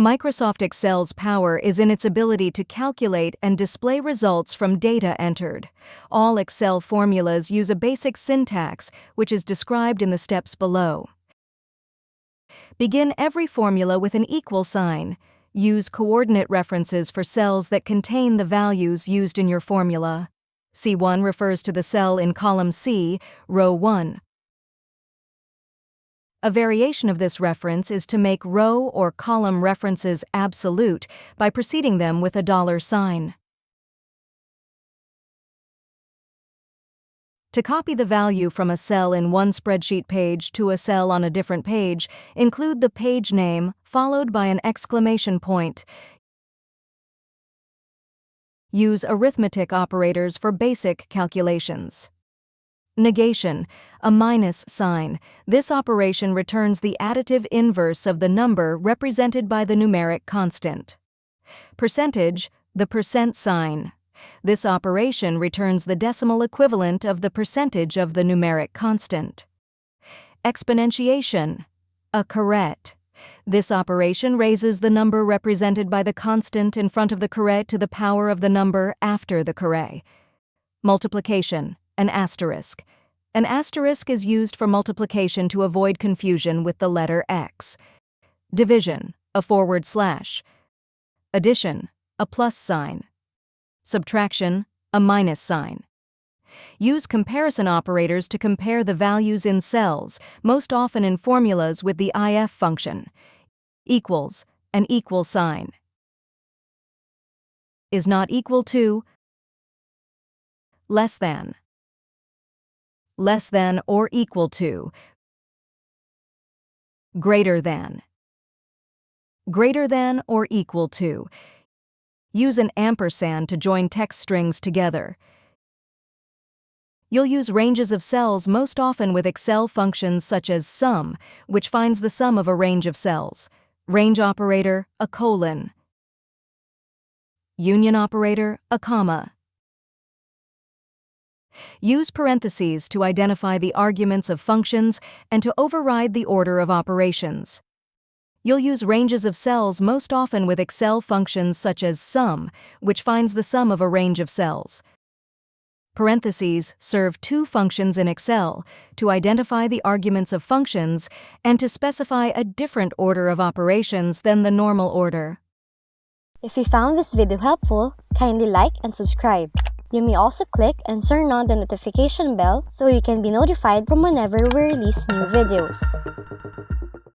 Microsoft Excel's power is in its ability to calculate and display results from data entered. All Excel formulas use a basic syntax, which is described in the steps below. Begin every formula with an equal sign. Use coordinate references for cells that contain the values used in your formula. C1 refers to the cell in column C, row 1. A variation of this reference is to make row or column references absolute by preceding them with a $sign. To copy the value from a cell in one spreadsheet page to a cell on a different page, include the page name followed by an exclamation point. Use arithmetic operators for basic calculations. Negation, a minus sign. This operation returns the additive inverse of the number represented by the numeric constant. Percentage, the percent sign. This operation returns the decimal equivalent of the percentage of the numeric constant. Exponentiation, a caret. This operation raises the number represented by the constant in front of the caret to the power of the number after the caret. Multiplication, an asterisk. An asterisk is used for multiplication to avoid confusion with the letter X. Division, a /. Addition, a plus sign. Subtraction, a minus sign. Use comparison operators to compare the values in cells, most often in formulas with the if function. Equals, an equal sign. Is not equal to. Less than. Less than or equal to. Greater than. Greater than or equal to. Use an ampersand to join text strings together. You'll use ranges of cells most often with Excel functions such as sum, which finds the sum of a range of cells. Range operator, a colon. Union operator, a comma. Use parentheses to identify the arguments of functions and to override the order of operations. You'll use ranges of cells most often with Excel functions such as sum, which finds the sum of a range of cells. Parentheses serve two functions in Excel, to identify the arguments of functions and to specify a different order of operations than the normal order. If you found this video helpful, kindly like and subscribe. You may also click and turn on the notification bell so you can be notified from whenever we release new videos.